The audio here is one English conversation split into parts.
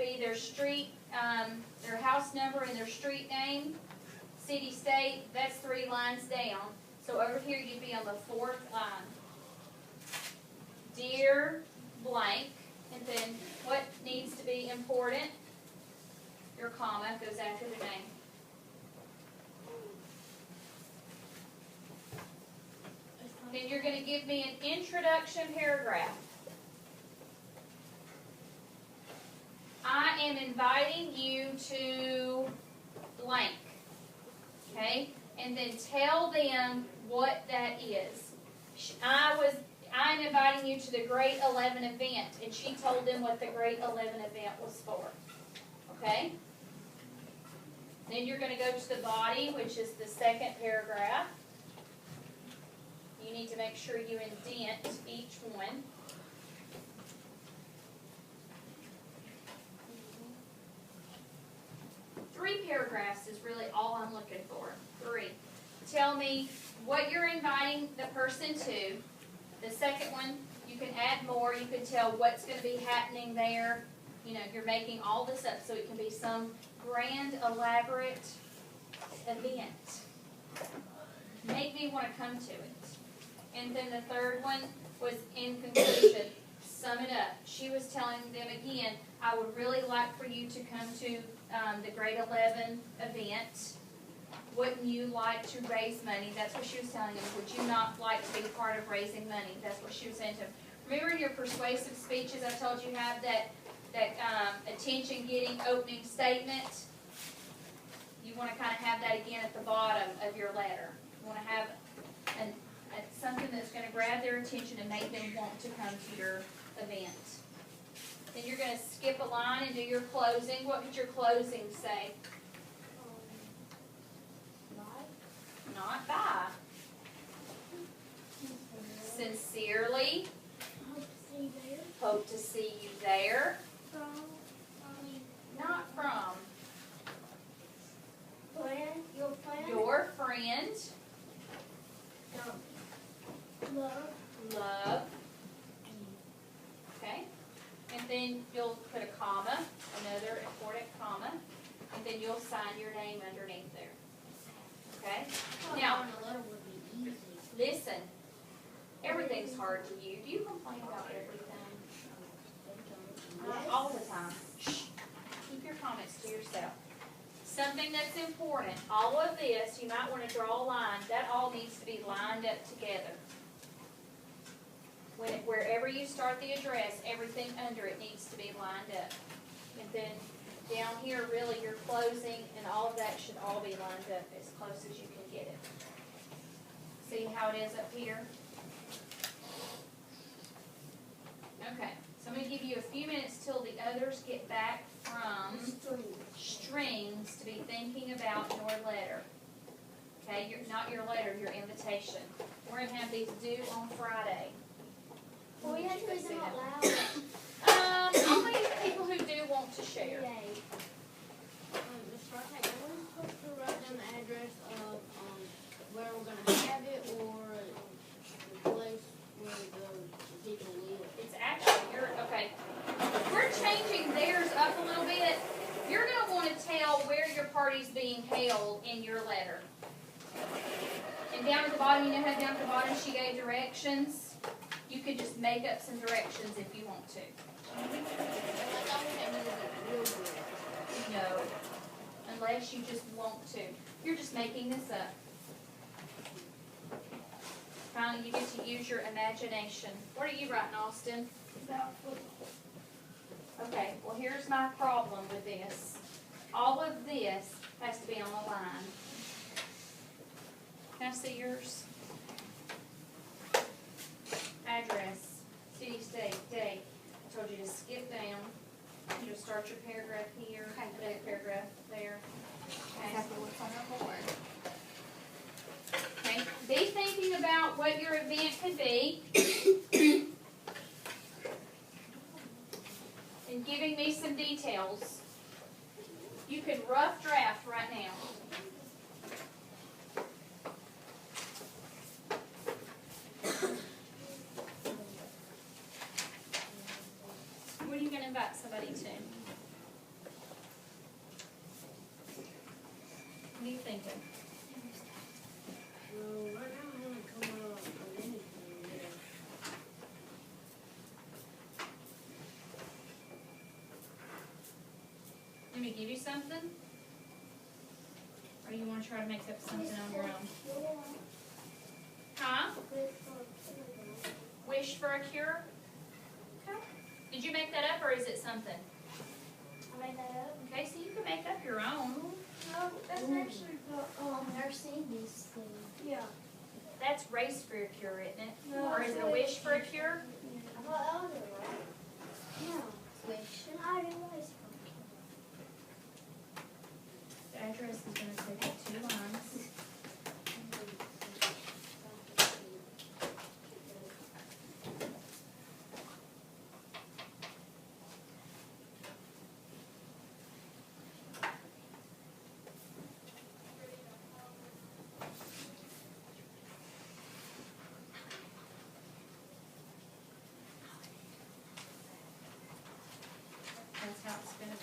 be their street, their house number and their street name, city, state, that's 3 lines down. So over here you'd be on the 4th line. Dear blank, and then what needs to be important, your comma goes after the name. Then you're going to give me an introduction paragraph. I am inviting you to blank. Okay? And then tell them what that is. I'm inviting you to the Grade 11 event, and she told them what the Grade 11 event was for. Okay? Then you're going to go to the body, which is the second paragraph. You need to make sure you indent each one. Three paragraphs is really all I'm looking for. 3. Tell me what you're inviting the person to. The second one, you can add more. You can tell what's going to be happening there. You know, you're making all this up so it can be some grand, elaborate event. Make me want to come to it. And then the third one was in conclusion. Sum it up. She was telling them again, I would really like for you to come to the Grade 11 event. Wouldn't you like to raise money? That's what she was telling them. Would you not like to be part of raising money? That's what she was saying to them. Remember in your persuasive speeches I told you have that attention-getting opening statement? You want to kind of have that again at the bottom of your letter. You want to have something that's going to grab their attention and make them want to come to your event. Then you're going to skip a line and do your closing. What would your closing say? Not bye. Sincerely. Hope to see you there. Not from. Your friend. Love. Okay. And then you'll put a comma, another important comma, and then you'll sign your name underneath there. Okay? Now, listen. Everything's hard to you. Do you complain about everything? Not all the time. Shh. Keep your comments to yourself. Something that's important. All of this, you might want to draw a line. That all needs to be lined up together. Wherever you start the address, everything under it needs to be lined up. And then down here, really, your closing and all of that should all be lined up as close as you can get it. See how it is up here? Okay, so I'm going to give you a few minutes till the others get back from strings to be thinking about your letter. Okay, not your letter, your invitation. We're going to have these due on Friday. Well, we have to read them out loud. Only people who do want to share. The start date, are we supposed to write down the address of where we're going to have it, or the place where the people live? It's actually, okay. We're changing theirs up a little bit. You're going to want to tell where your party's being held in your letter. And down at the bottom, you know how down at the bottom she gave directions? You could just make up some directions if you want to. No. Unless you just want to. You're just making this up. Finally, you get to use your imagination. What are you writing, Austin? Okay, well here's my problem with this. All of this has to be on the line. Can I see yours? Address, city, state, date. I told you to skip down. You just start your paragraph here, another paragraph there. Okay. Okay. Be thinking about what your event could be. And giving me some details. You can rough draft right now. What are you going to invite somebody to? What are you thinking? Well, right now I haven't come up with anything yet. Let me give you something? Or you wanna try to make up something on your own? Huh? Wish for a cure? Okay. Did you make that up or is it something? I made that up. Okay, so you can make up your own. No, that's actually nursing this thing. Yeah. That's race for a cure, isn't it? No, Or is it a wish for a cure? I thought that was it, right? No. Wish. And I didn't wish for The address is gonna take up 2 lines. That's how it's gonna be.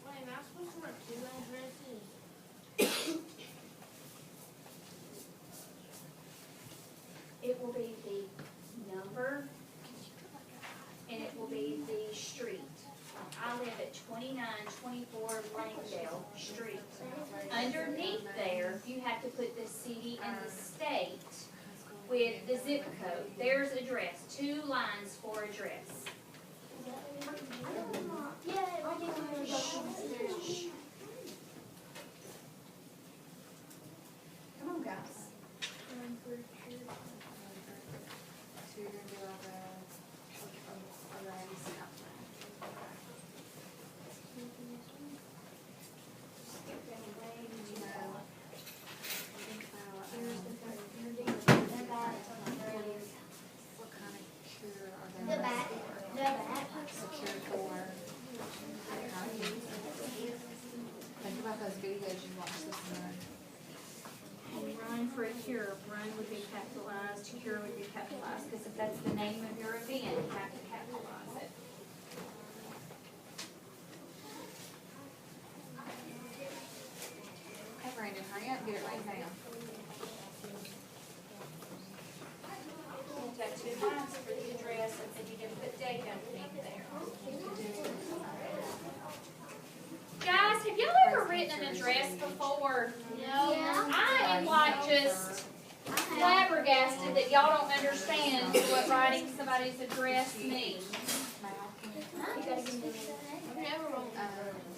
Wait, am I supposed to write 2 addresses? It will be the number, and it will be the street. I live at 2924 Langdale Street. Underneath there, you have to put the city and the state with the zip code. There's address, 2 lines for address. Yeah, I didn't want to go upstairs. Come on, guys. So you're gonna do all the arrays out what kind of cure are they? The back. The back. Secure for. Think about those videos you watched this morning. Run for a cure. Run would be capitalized, cure would be capitalized, because if that's the name of your event, you have to capitalize it. Hey Brandon, hurry up, get it right now. You've got 2 lines for the address, and then you can put date underneath there. Guys, have y'all ever written an address before? Yeah. I am like just flabbergasted that y'all don't understand what writing somebody's address means. I've never wrote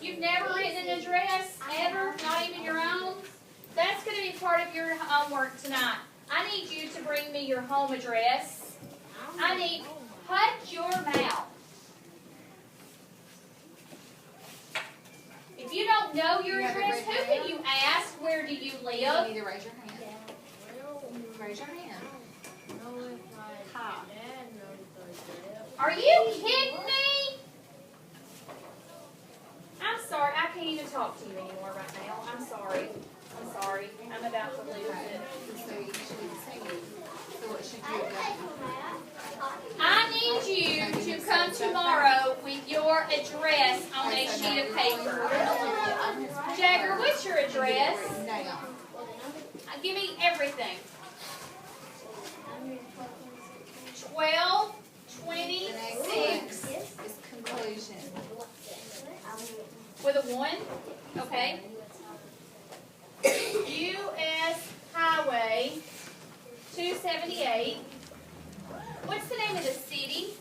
You've never written an address, ever? Not even your own? That's gonna be part of your homework tonight. I need you to bring me your home address. I need, shut your mouth. If you don't know your You have it address, written who can you ask? Where do you You live? need to raise your hand. Raise your hand. know if my dad knows the address. Are you kidding me? I'm sorry, I can't even talk to you anymore right now. I'm sorry. I'm sorry. I'm about to lose it. So you should say, so what should you do? I need you to come tomorrow with your address on a sheet of paper. Jagger, what's your address? Now. Give me everything. 1226 Is conclusion. with a 1. Okay. US Highway 278. What's the name of the city?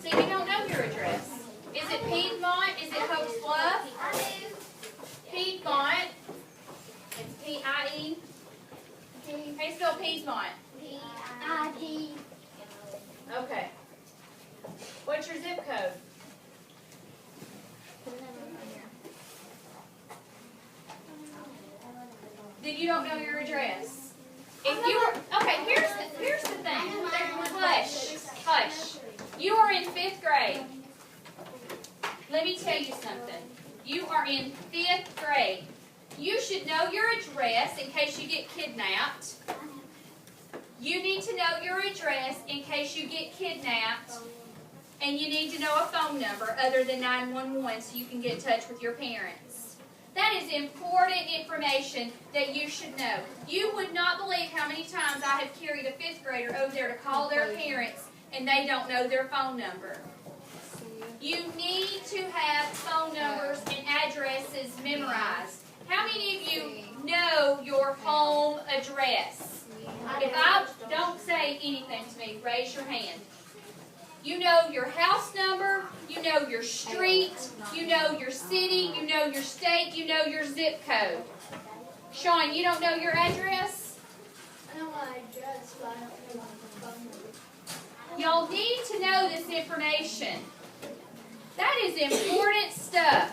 So you don't know your address. Is it Piedmont? Is it Hope's Bluff? Piedmont. It's P-I-E. How do you spell Piedmont? P-I-D. Okay. What's your zip code? Then you don't know your address. If you were, okay, here's the thing. Hush, hush. You are in 5th grade. Let me tell you something. You are in 5th grade. You should know your address in case you get kidnapped. You need to know your address in case you get kidnapped. And you need to know a phone number other than 911 so you can get in touch with your parents. That is important information that you should know. You would not believe how many times I have carried a 5th grader over there to call their parents and they don't know their phone number. You need to have phone numbers and addresses memorized. How many of you know your home address? If I don't say anything to me, raise your hand. You know your house number, you know your street, you know your city, you know your state, you know your zip code. Sean, you don't know your address? I know my address, but I don't know my phone number. Y'all need to know this information. That is important stuff.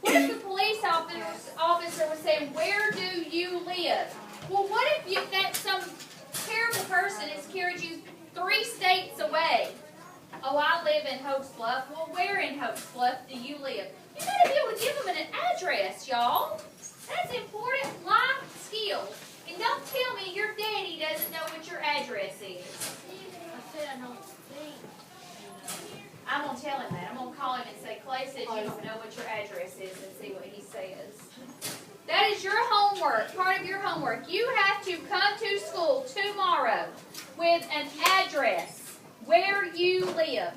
What if the police officer was saying, where do you live? Well, what if that some terrible person has carried you 3 states away? Oh, I live in Hopes Bluff. Well, where in Hopes Bluff do you live? You got to be able to give them an address, y'all. That's important life skills. And don't tell me your daddy doesn't know what your address is. I said I don't think. I'm going to tell him that. I'm going to call him and say, Clay said you don't know what your address is, and see what he says. That is your homework, part of your homework. You have to come to school tomorrow with an address where you live.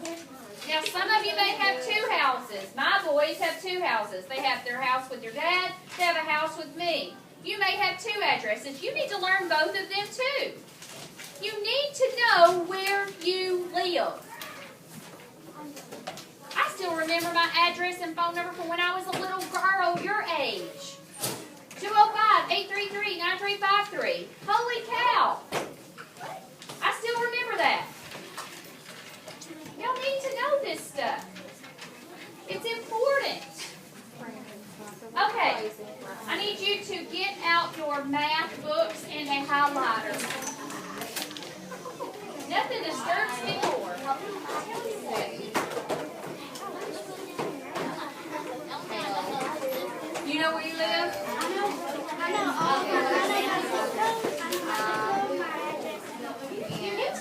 Now, some of you may have 2 houses. My boys have 2 houses. They have their house with their dad. They have a house with me. You may have 2 addresses. You need to learn both of them too. You need to know where you live. I still remember my address and phone number from when I was a little girl your age. 205-833-9353. Holy cow. I still remember that. Y'all need to know this stuff. It's important. Okay. I need you to get out your math books and a highlighter. Nothing disturbs me more. You know where you live? You need to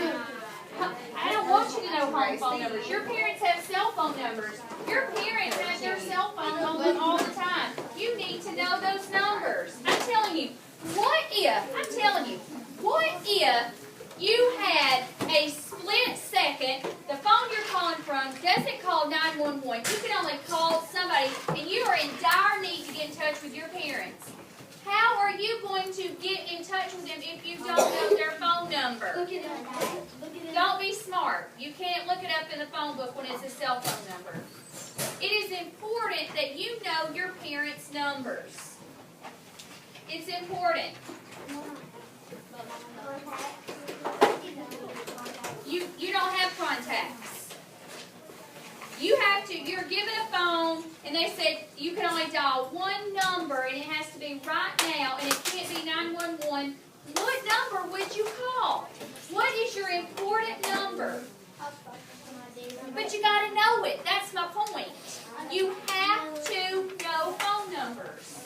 know I don't want you to know home phone numbers. Your parents have cell phone numbers. Your parents have their cell phone on them all the time. You need to know those numbers. I'm telling you, what if you had a split second, the phone you're calling from doesn't call 911, you can only call somebody, and you are in dire need to get in touch with your parents. How are you going to get in touch with them if you don't know their phone number? Don't be smart. You can't look it up in the phone book when it's a cell phone number. It is important that you know your parents' numbers. It's important. You don't have contacts. You're given a phone and they said you can only dial one number and it has to be right now and it can't be 911. What number would you call? What is your important number? But you got to know it. That's my point. You have to know phone numbers.